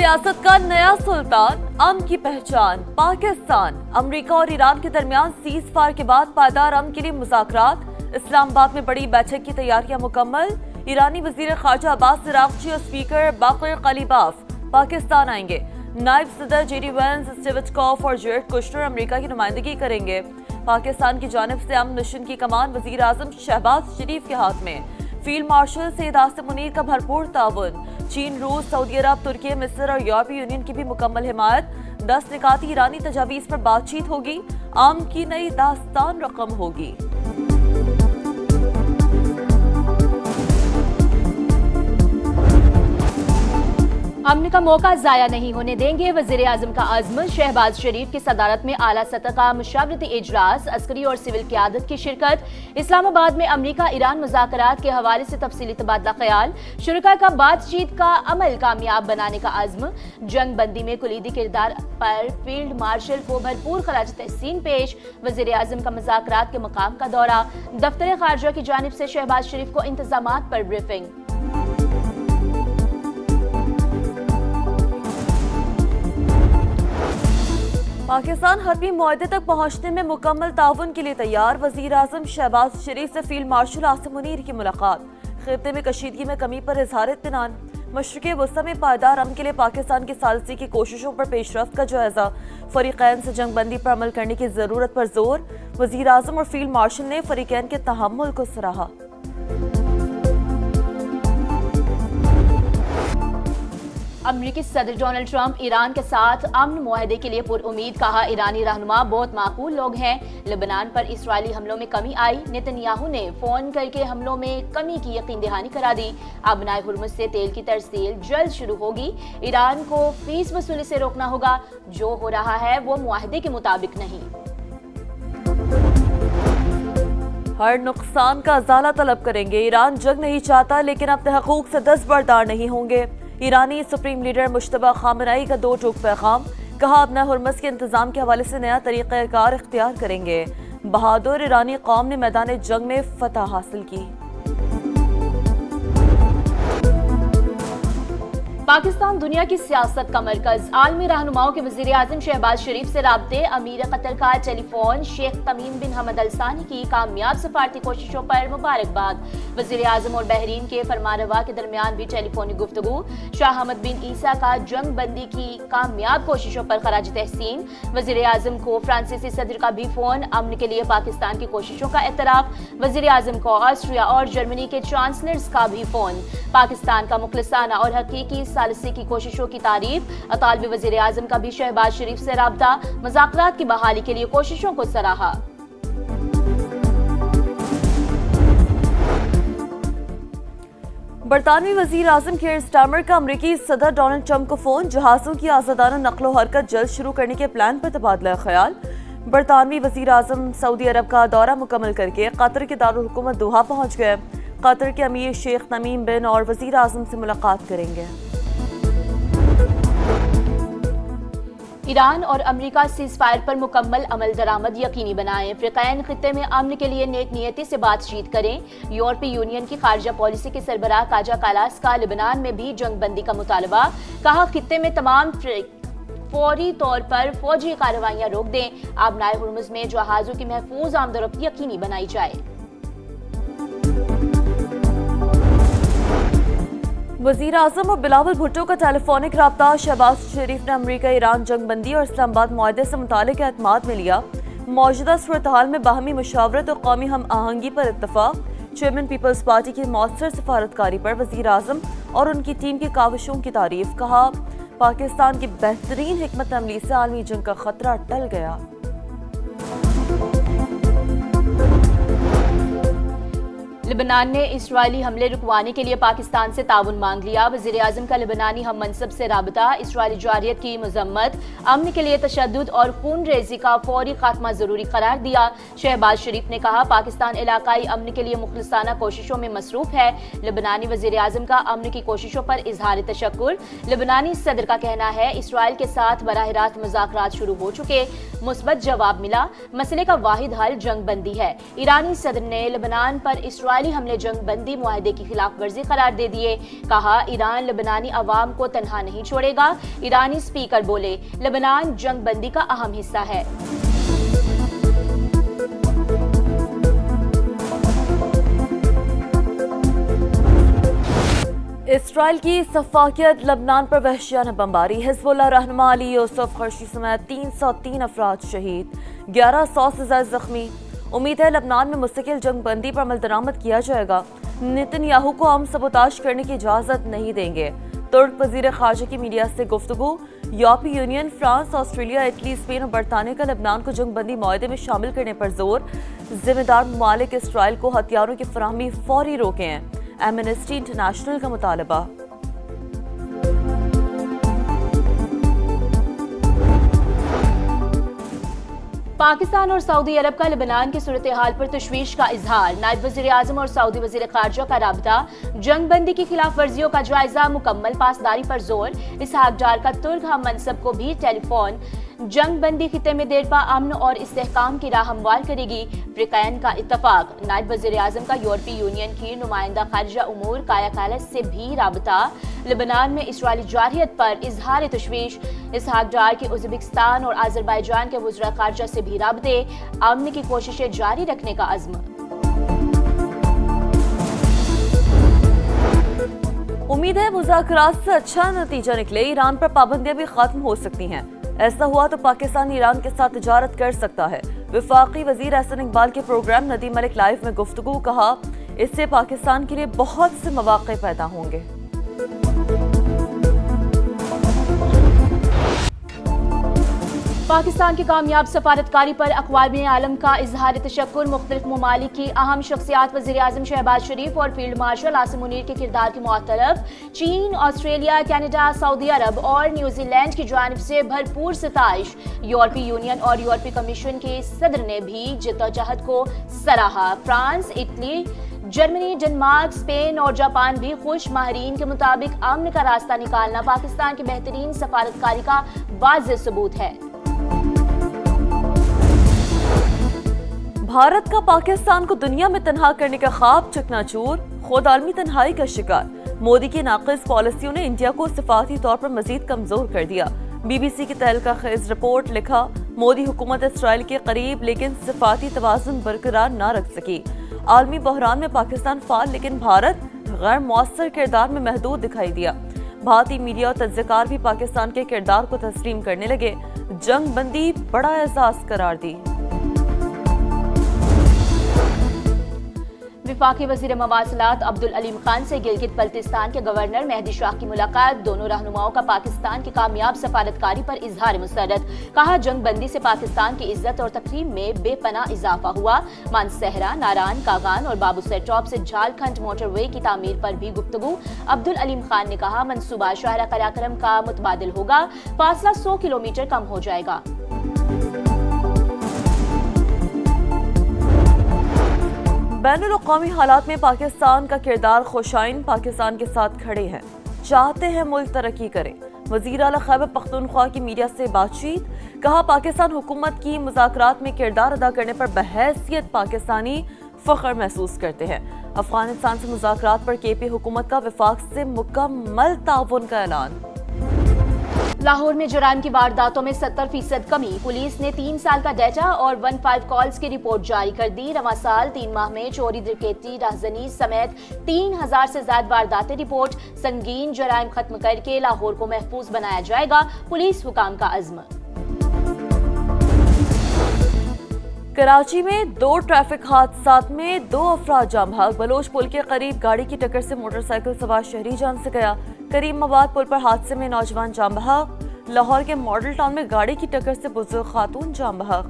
सियासत का नया सुल्तान, अमन की पहचान। पाकिस्तान, अमेरिका और ईरान के दरमियान सीज फायर के बाद पायदार अमन के लिए मुज़ाकरात। इस्लामाबाद में बड़ी बैठक की तैयारियां मुकम्मल। ईरानी वजीर खारजा अब्बास अरागची और स्पीकर बाक़िर कालिबाफ पाकिस्तान आएंगे। नायब सदर जेडी वेंस, स्टीव विटकॉफ और जैरेड कुशनर अमेरिका की नुमाइंदगी करेंगे। पाकिस्तान की जानिब से अमन मिशन की कमान वजीर आजम शहबाज शरीफ के हाथ में। फील्ड मार्शल सैयद आसिम मुनीर का भरपूर ताउन। चीन, रूस, सऊदी अरब, तुर्की, मिस्र और यूरोपीय यूनियन की भी मुकम्मल हिमायत। 10 निकाती ईरानी तजावीज़ पर बातचीत होगी। आम की नई दास्तान रकम होगी। अमन का मौका जाया नहीं होने देंगे, वजीर आजम का अज़्म। शहबाज शरीफ की सदारत में आला सतह का मुशावरती इजलास, अस्करी और सिविल क़यादत की शिरकत। इस्लामाबाद में अमरीका ईरान मुज़ाकरात के हवाले से तफसीली तबादला ख्याल। शुरका का बातचीत का अमल कामयाब बनाने का अज़्म। जंग बंदी में कुलीदी किरदार पर फील्ड मार्शल को भरपूर खराज तहसीन पेश। वजीर आजम का मुज़ाकरात के मकाम का दौरा। दफ्तर खारजा की जानिब से शहबाज शरीफ को इंतजामात पर ब्रीफिंग। पाकिस्तान हरबी मुआहदे तक पहुंचने में मुकम्मल ताउन के लिए तैयार। वजीर आजम शहबाज शरीफ से फील्ड मार्शल आसिम मुनीर की मुलाकात। खित्ते में कशीदगी में कमी पर इजहार इत्मीनान। मशरिक़ वस्ती में पायदार अमन के लिए पाकिस्तान की सालसी की कोशिशों पर पेशरफ्त का जायजा। फरीकैन से जंग बंदी पर अमल करने की जरूरत पर जोर। वजीर आजम और फील्ड मार्शल ने फरीकैन के तहम्मुल को सराहा। अमरीकी सदर डोनाल्ड ट्रंप ईरान के साथ अमन मुआहदे के लिए पुरउम्मीद। कहा, ईरानी रहनुमा बहुत माकूल लोग हैं। लेबनान पर इसराइली हमलों में कमी आई। नेतन्याहू ने फोन करके हमलों में कमी की यकीन दहानी करा दी। आबनाए हुर्मुज़ से तेल की तरसील जल्द शुरू होगी। ईरान को फीस वसूली से रोकना होगा। जो हो रहा है वो मुआहदे के मुताबिक नहीं। हर नुकसान का अजाला तलब करेंगे। ईरान जंग नहीं चाहता, लेकिन अपने हकूक से दस्तबरदार नहीं होंगे। ईरानी सुप्रीम लीडर मुश्तबा खामनेई का दो टूक पैगाम। कहा, अपना हुर्मुज़ के इंतजाम के हवाले से नया तरीक़ाकार इख्तियार करेंगे। बहादुर ईरानी कौम ने मैदान जंग में फतह हासिल की। पाकिस्तान दुनिया की सियासत का मरकज। आलमी रहनुमाओं के वजीर आजम शहबाज शरीफ से राब्ते। अमीर कतर का टेलीफोन। शेख तमीम बिन हमद अल सानी की कामयाब सफारती कोशिशों पर मुबारकबाद। वजीर आजम और बहरीन के फरमानरवा के दरमियान भी टेलीफोनी गुफ्तगू। शाह हमद बिन ईसा का जंग बंदी की कामयाब कोशिशों पर खराज तहसीन। वजीर आजम को फ्रांसीसी सदर का भी फोन। अमन के लिए पाकिस्तान की कोशिशों का एतराफ। वजीर आजम को ऑस्ट्रिया और जर्मनी के चांसलर्स का भी फोन। पाकिस्तान का मुखलिसाना और हकीकी सालसी की कोशिशों की तारीफ। अतालवी वजीर आजम का भी शहबाज शरीफ से राब्ता। मुज़ाकरात की बहाली के लिए कोशिशों को सराहा। बरतानवी वजीर आजम केयर स्टारमर का अमरीकी सदर डोनाल्ड ट्रंप को फोन। जहाजों की आजादाना नकलो हरकत जल्द शुरू करने के प्लान पर तबादला ख्याल। बरतानवी वजीर आजम सऊदी अरब का दौरा मुकम्मल करके कतर के दारुल हुकूमत दोहा पहुंच गए। कतर के अमीर शेख तमीम बिन और वजीर आजम से मुलाकात करेंगे। ईरान और अमेरिका सीज फायर पर मुकम्मल अमल दरामद यकीनी बनाएं। अफ्रीकैन खित्ते में अमन के लिए नेक नियति से बातचीत करें। यूरोपीय यूनियन की खारजा पॉलिसी के सरबराह काजा कालास का लेबनान में भी जंग बंदी का मुतालबा। कहा, खित्ते में तमाम फौरी तौर पर फौजी कार्रवाइयां रोक दें। आबनाए हुर्मुज़ में जहाजों की महफूज आमदोरफ्त यकीनी बनाई जाए। वजीर आजम और बिलावल भुट्टो का टेलीफोनिक राब्ता। शहबाज शरीफ ने अमरीका ईरान जंग बंदी और इस्लामाबाद मुआहदे से मुतालिक एतमाद में लिया। मौजूदा सूरत हाल में बाहमी मुशावरत और कौमी हम आहंगी पर इत्तफाक। चेयरमैन पीपल्स पार्टी की मौसर सफारतकारी पर वजीर आजम और उनकी टीम की काविशों की तारीफ। कहा, पाकिस्तान की बेहतरीन हिकमत अमली से आलमी जंग का खतरा टल गया। लेबनान ने इसराइली हमले रुकवाने के लिए पाकिस्तान से ताउन मांग लिया। वजीर आजम का लेबनानी हम मनसब से राबता। इसराइली जारियत की मजम्मत। अमन के लिए तशद्दुद और खून रेजी का फौरी खात्मा जरूरी करार दिया। शहबाज शरीफ ने कहा, पाकिस्तान इलाकाई अमन के लिए मुखलिसाना कोशिशों में मसरूफ है। लेबनानी वजीर आजम का अमन की कोशिशों पर इजहार तशक्कुर। लेबनानी सदर का कहना है, इसराइल के साथ बराह रास्त मुज़ाकरात शुरू हो चुके। मुस्बत जवाब मिला। मसले का वाहिद हल जंग बंदी है। ईरानी सदर ने लेबनान पर इसराइल اسرائیلی حملے جنگ بندی معاہدے کی خلاف ورزی قرار دے دیے. کہا ایران لبنانی عوام کو تنہا نہیں چھوڑے گا. ایرانی اسپیکر بولے لبنان جنگ بندی کا اہم حصہ ہے. اسرائیل کی سفاکیت لبنان پر وحشیانہ بمباری. حزب اللہ رہنما علی یوسف قرشی سمیت 303 افراد شہید، 1100 سے زائد زخمی. امید ہے لبنان میں مستقل جنگ بندی پر عمل درآمد کیا جائے گا. نتن یاہو کو ہم سبوتاژ کرنے کی اجازت نہیں دیں گے. ترک وزیر خارجہ کی میڈیا سے گفتگو. یورپی union, France, Australia, Italy, Spain اور برطانیہ کا لبنان کو جنگ بندی معاہدے میں شامل کرنے پر زور. ذمہ دار ممالک اسرائیل کو ہتھیاروں کی فراہمی فوری روکیں ہیں. ایمنسٹی انٹرنیشنل کا مطالبہ. پاکستان اور سعودی عرب کا لبنان کی صورتحال پر تشویش کا اظہار. نائب وزیر اعظم اور سعودی وزیر خارجہ کا رابطہ. جنگ بندی کی خلاف ورزیوں کا جائزہ، مکمل پاسداری پر زور. اسحاق ڈار کا ترک ہم منصب کو بھی ٹیلی فون. جنگ بندی خطے میں دیرپا امن اور استحکام کی راہ ہموار کرے گی. فریقین کا اتفاق. نائب وزیر اعظم کا یورپی یونین کی نمائندہ خارجہ امور کایا کالس سے بھی رابطہ. لبنان میں اسرائیلی جارحیت پر اظہار تشویش. اسحاق ڈار کے ازبکستان اور آذربائیجان کے وزراء خارجہ سے بھی رابطے. امن کی کوششیں جاری رکھنے کا عزم. امید ہے مذاکرات سے اچھا نتیجہ نکلے. ایران پر پابندیاں بھی ختم ہو سکتی ہیں. ایسا ہوا تو پاکستان ایران کے ساتھ تجارت کر سکتا ہے. وفاقی وزیر احسن اقبال کے پروگرام ندیم ملک لائیو میں گفتگو. کہا اس سے پاکستان کے لیے بہت سے مواقع پیدا ہوں گے. پاکستان کی کامیاب سفارتکاری پر اقوام عالم کا اظہار تشکر. مختلف ممالک کی اہم شخصیات وزیر اعظم شہباز شریف اور فیلڈ مارشل عاصم منیر کے کردار کی معترف. چین، آسٹریلیا، کینیڈا، سعودی عرب اور نیوزی لینڈ کی جانب سے بھرپور ستائش. یورپی یونین اور یورپی کمیشن کے صدر نے بھی جدوجہد کو سراہا. France, Italy, Germany, Denmark, Spain اور جاپان بھی خوش. ماہرین کے مطابق امن کا راستہ نکالنا پاکستان کی بہترین سفارتکاری کا واضح ثبوت ہے. بھارت کا پاکستان کو دنیا میں تنہا کرنے کا خواب چکنا چور. خود عالمی تنہائی کا شکار. مودی کی ناقص پالیسیوں نے انڈیا کو صفاتی طور پر مزید کمزور کر دیا. بی بی سی کی تہلکہ خیز رپورٹ. لکھا مودی حکومت اسرائیل کے قریب لیکن صفاتی توازن برقرار نہ رکھ سکی. عالمی بحران میں پاکستان فعال لیکن بھارت غیر مؤثر کردار میں محدود دکھائی دیا. بھارتی میڈیا اور تجزیہ کار بھی پاکستان کے کردار کو تسلیم کرنے لگے. جنگ بندی بڑا اعزاز قرار دی. وفاقی وزیر مواصلات عبدالعلیم خان سے گلگت بلتستان کے گورنر مہدی شاہ کی ملاقات. دونوں رہنماؤں کا پاکستان کی کامیاب سفارتکاری پر اظہار مسرت. کہا جنگ بندی سے پاکستان کی عزت اور تقریم میں بے پناہ اضافہ ہوا. مانسہرہ، ناران، کاغان اور بابو سر ٹاپ سے جھارکھنڈ موٹر وے کی تعمیر پر بھی گفتگو. عبدالعلیم خان نے کہا منصوبہ شاہراہ قراقرم کا متبادل ہوگا. فاصلہ 100 کلومیٹر کم ہو جائے گا. بین الاقوامی حالات میں پاکستان کا کردار خوشائن. پاکستان کے ساتھ کھڑے ہیں، چاہتے ہیں ملک ترقی کرے. وزیر اعلیٰ خیبر پختونخوا کی میڈیا سے بات چیت. کہا پاکستان حکومت کی مذاکرات میں کردار ادا کرنے پر بحیثیت پاکستانی فخر محسوس کرتے ہیں. افغانستان سے مذاکرات پر کے پی حکومت کا وفاق سے مکمل تعاون کا اعلان. لاہور میں جرائم کی وارداتوں میں 70% کمی. پولیس نے 3 سال کا ڈیٹا اور 15 کالز کی رپورٹ جاری کر دی. رواں سال 3 ماہ میں چوری، ڈکیتی، راہزنی سمیت 3000 سے زائد وارداتیں رپورٹ. سنگین جرائم ختم کر کے لاہور کو محفوظ بنایا جائے گا، پولیس حکام کا عزم. کراچی میں 2 ٹریفک حادثات میں 2 افراد جاں بحق. بلوچ پل کے قریب گاڑی کی ٹکر سے موٹر سائیکل سوار شہری جان سے گیا. کریم آباد پل پر حادثے میں نوجوان جاں بحق. لاہور کے ماڈل ٹاؤن میں گاڑی کی ٹکر سے بزرگ خاتون جاں بحق.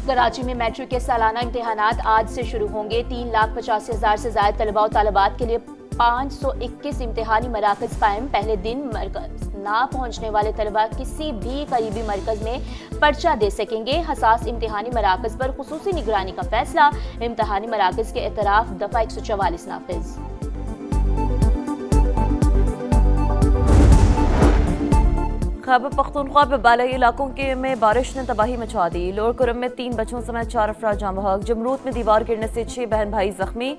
کراچی میں میٹرک کے سالانہ امتحانات آج سے شروع ہوں گے. 3,85,000 سے زائد طلباء و طالبات کے لیے 521 امتحانی مراکز قائم. پہلے دن مرکز نہ پہنچنے والے طلباء کسی بھی قریبی مرکز میں پرچہ دے سکیں گے. حساس امتحانی مراکز پر خصوصی نگرانی کا فیصلہ. امتحانی مراکز کے اعتراف دفعہ 144 نافذ. खैबर पख्तूनख्वा में बालाई इलाकों में बारिश ने तबाही मचा दी। लोअर कुरम में 3 बच्चों समेत 4 अफराद जाँ बहक। जमरूत में दीवार गिरने से 6 बहन भाई जख्मी।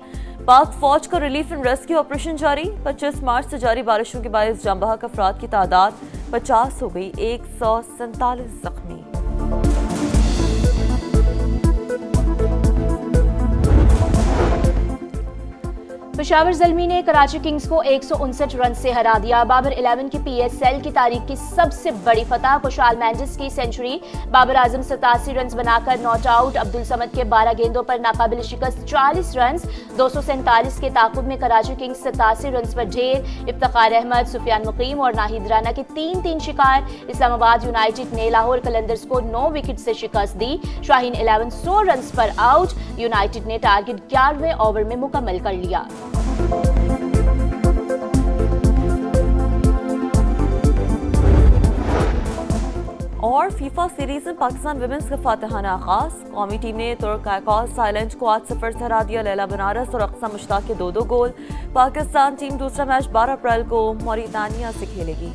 पाक फौज का रिलीफ एंड रेस्क्यू ऑपरेशन जारी। 25 मार्च से जारी बारिशों के बायस जाँ बहक अफराद की तादाद 50 हो गई, 147 जख्मी। पेशावर ज़ल्मी ने कराची किंग्स को 159 रन से हरा दिया। बाबर 11 की PSL की तारीख की सबसे बड़ी फतह। खुशहाल मैंडिस की सेंचुरी। बाबर आजम 87 रन बनाकर नॉट आउट। अब्दुल समद के 12 गेंदों पर नाकाबिल शिकस्त 40 रन। 247 के ताकुब में कराची किंग्स 87 रन पर ढेर। इफ्तिखार अहमद, सुफियान मुकीम और नाहिद राना के 3-3 शिकार। इस्लामाबाद यूनाइटेड ने लाहौर कलंदर्स को 9 विकेट से शिकस्त दी। शाहीन 11 100 रन पर आउट। यूनाइटेड ने टारगेट 11वें ओवर में मुकम्मल कर लिया। और फीफा सीरीज में पाकिस्तान विमेंस का फातिहाना आगाज। कौमी टीम ने तुर्क आइलैंड को 8-0 से हरा दिया। लैला बनारस और अक्सा मुश्ताक के 2-2 गोल। पाकिस्तान टीम दूसरा मैच 12 अप्रैल को मॉरिटानिया से खेलेगी।